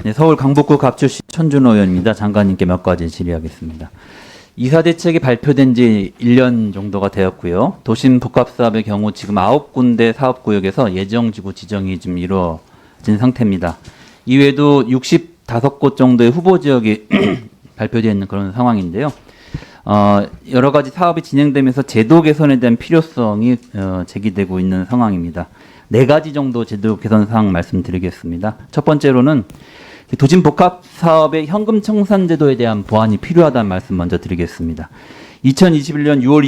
네, 서울 강북구 갑출시 천준호 의원입니다. 장관님께 몇 가지 질의하겠습니다. 이사 대책이 발표된 지 1년 정도가 되었고요. 도심 복합사업의 경우 지금 9군데 사업구역에서 예정지구 지정이 좀 이루어진 상태입니다. 이외에도 65곳 정도의 후보지역이 발표되어 있는 그런 상황인데요. 여러 가지 사업이 진행되면서 제도 개선에 대한 필요성이 제기되고 있는 상황입니다. 4가지 정도 제도 개선 사항 말씀드리겠습니다. 첫 번째로는 도심 복합 사업의 현금 청산 제도에 대한 보완이 필요하다는 말씀 먼저 드리겠습니다. 2021년 6월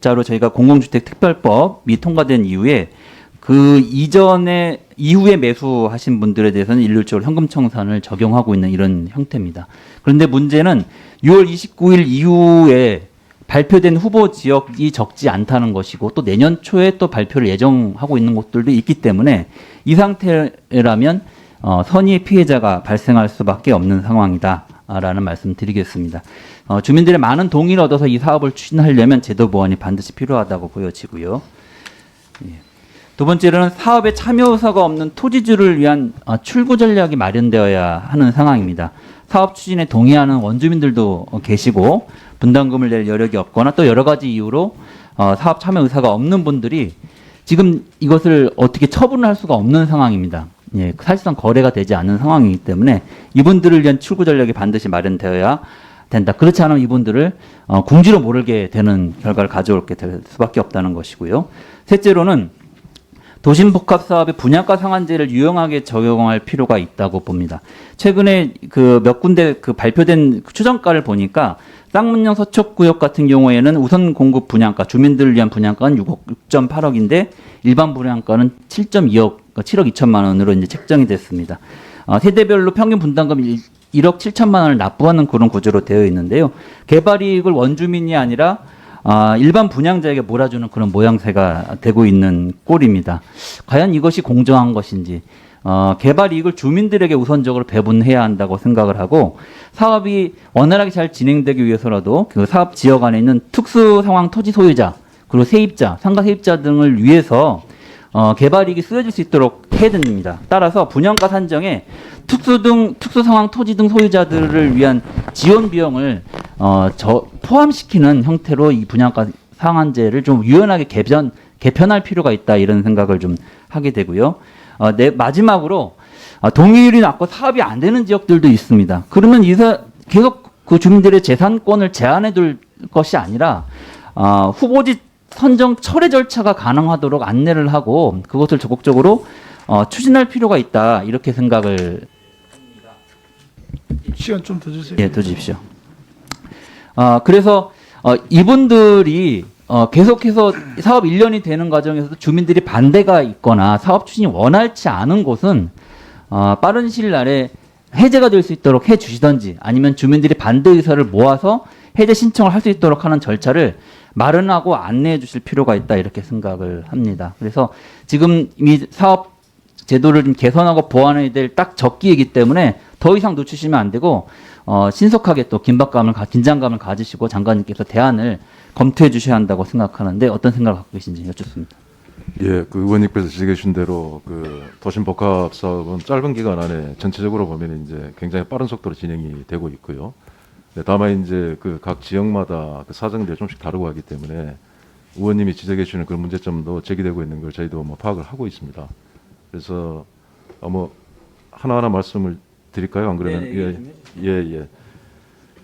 29일자로 저희가 공공주택 특별법이 통과된 이후에 그 이후에 매수하신 분들에 대해서는 일률적으로 현금 청산을 적용하고 있는 이런 형태입니다. 그런데 문제는 6월 29일 이후에 발표된 후보 지역이 적지 않다는 것이고 또 내년 초에 또 발표를 예정하고 있는 곳들도 있기 때문에 이 상태라면 선의의 피해자가 발생할 수밖에 없는 상황이다라는 말씀 드리겠습니다. 주민들의 많은 동의를 얻어서 이 사업을 추진하려면 제도 보완이 반드시 필요하다고 보여지고요. 예. 두 번째로는 사업에 참여 의사가 없는 토지주를 위한 출구 전략이 마련되어야 하는 상황입니다. 사업 추진에 동의하는 원주민들도 계시고 분담금을 낼 여력이 없거나 또 여러 가지 이유로 사업 참여 의사가 없는 분들이 지금 이것을 어떻게 처분을 할 수가 없는 상황입니다. 예, 사실상 거래가 되지 않는 상황이기 때문에 이분들을 위한 출구 전략이 반드시 마련되어야 된다. 그렇지 않으면 이분들을 궁지로 모르게 되는 결과를 가져올게 될 수밖에 없다는 것이고요. 셋째로는 도심복합사업의 분양가 상한제를 유용하게 적용할 필요가 있다고 봅니다. 최근에 그 몇 군데 그 발표된 추정가를 보니까 쌍문역 서초구역 같은 경우에는 우선 공급 분양가, 주민들을 위한 분양가는 6.8억인데 일반 분양가는 7.2억, 7억 2천만 원으로 이제 책정이 됐습니다. 세대별로 평균 분담금 1억 7천만 원을 납부하는 그런 구조로 되어 있는데요. 개발 이익을 원주민이 아니라 일반 분양자에게 몰아주는 그런 모양새가 되고 있는 꼴입니다. 과연 이것이 공정한 것인지, 개발 이익을 주민들에게 우선적으로 배분해야 한다고 생각을 하고, 사업이 원활하게 잘 진행되기 위해서라도 그 사업 지역 안에 있는 특수 상황 토지 소유자, 그리고 세입자, 상가 세입자 등을 위해서 개발 이익이 쓰여질 수 있도록 해야 됩니다. 따라서 분양가 산정에 특수 상황 토지 등 소유자들을 위한 지원 비용을 포함시키는 형태로 이 분양가 상한제를 좀 유연하게 개편할 필요가 있다, 이런 생각을 좀 하게 되고요. 마지막으로 동의율이 낮고 사업이 안 되는 지역들도 있습니다. 그러면 계속 그 주민들의 재산권을 제한해 둘 것이 아니라 후보지 선정 철회 절차가 가능하도록 안내를 하고 그것을 적극적으로 추진할 필요가 있다, 이렇게 생각을. 시간 좀 더 주세요. 예, 더 주십시오. 그래서 이분들이 계속해서 사업 1년이 되는 과정에서도 주민들이 반대가 있거나 사업 추진이 원활치 않은 곳은 빠른 시일 내에 해제가 될 수 있도록 해주시던지, 아니면 주민들이 반대 의사를 모아서 해제 신청을 할 수 있도록 하는 절차를 마련하고 안내해 주실 필요가 있다, 이렇게 생각을 합니다. 그래서 지금 이미 사업 제도를 좀 개선하고 보완해야 될 딱 적기이기 때문에 더 이상 놓치시면 안 되고 신속하게 또 긴장감을 가지시고 장관님께서 대안을 검토해 주셔야 한다고 생각하는데 어떤 생각을 갖고 계신지 여쭙습니다. 예, 그 의원님께서 지적해 주신 대로 그 도심 복합 사업은 짧은 기간 안에 전체적으로 보면 이제 굉장히 빠른 속도로 진행이 되고 있고요. 네, 다만 이제 그 각 지역마다 그 사정들이 좀씩 다르고 하기 때문에 의원님이 지적해 주시는 그런 문제점도 제기되고 있는 걸 저희도 뭐 파악을 하고 있습니다. 그래서 뭐 하나하나 말씀을 드릴까요? 안 그러면 예.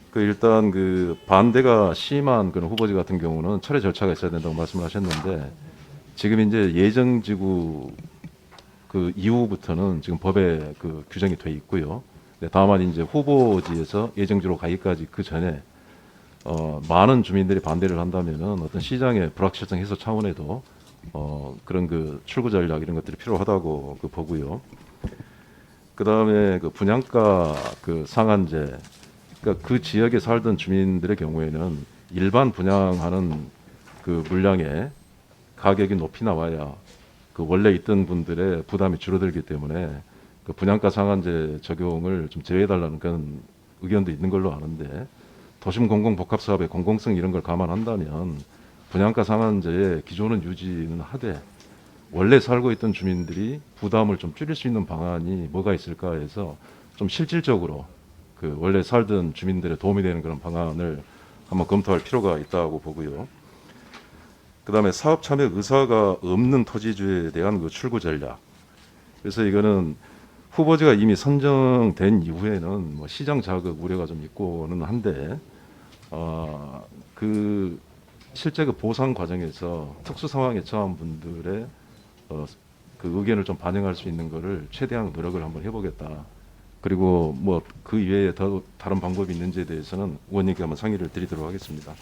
그 일단 그 반대가 심한 그런 후보지 같은 경우는 철회 절차가 있어야 된다고 말씀을 하셨는데, 지금 이제 예정지구 그 이후부터는 지금 법에 그 규정이 돼 있고요. 네, 다만 이제 후보지에서 예정지로 가기까지 그 전에 많은 주민들이 반대를 한다면은 어떤 시장의 불확실성 해소 차원에도 그런 그 출구 전략 이런 것들이 필요하다고 그 보고요. 그 다음에 그 분양가 그 상한제, 그러니까 그 지역에 살던 주민들의 경우에는 일반 분양하는 그 물량의 가격이 높이 나와야 그 원래 있던 분들의 부담이 줄어들기 때문에 그 분양가 상한제 적용을 좀 제외해달라는 그런 의견도 있는 걸로 아는데, 도심 공공복합사업의 공공성 이런 걸 감안한다면 분양가 상한제의 기존은 유지는 하되 원래 살고 있던 주민들이 부담을 좀 줄일 수 있는 방안이 뭐가 있을까 해서 좀 실질적으로 그 원래 살던 주민들의 도움이 되는 그런 방안을 한번 검토할 필요가 있다고 보고요. 그다음에 사업 참여 의사가 없는 토지주에 대한 그 출구 전략. 그래서 이거는 후보지가 이미 선정된 이후에는 뭐 시장 자극 우려가 좀 있고는 한데 그 실제 그 보상 과정에서 특수 상황에 처한 분들의 그 의견을 좀 반영할 수 있는 거를 최대한 노력을 한번 해보겠다. 그리고 뭐 그 이외에 더 다른 방법이 있는지에 대해서는 의원님께 한번 상의를 드리도록 하겠습니다.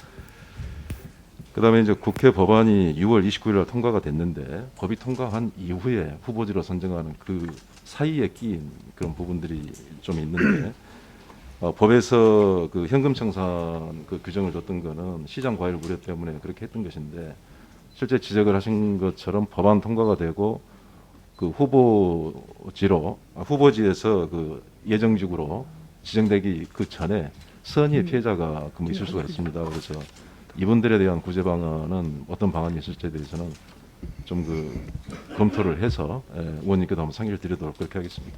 그다음에 이제 국회 법안이 6월 29일 날 통과가 됐는데 법이 통과한 이후에 후보지로 선정하는 그 사이에 끼인 그런 부분들이 좀 있는데 법에서 그 현금 청산 그 규정을 뒀던 거는 시장 과열 우려 때문에 그렇게 했던 것인데 실제 지적을 하신 것처럼 법안 통과가 되고 그 후보지에서 그 예정직으로 지정되기 그 전에 선의의 피해자가 있을 수가 있습니다. 그래서 이분들에 대한 구제 방안은 어떤 방안이 있을지에 대해서는 좀 그 검토를 해서 의원님께도 한번 상의를 드리도록 그렇게 하겠습니다.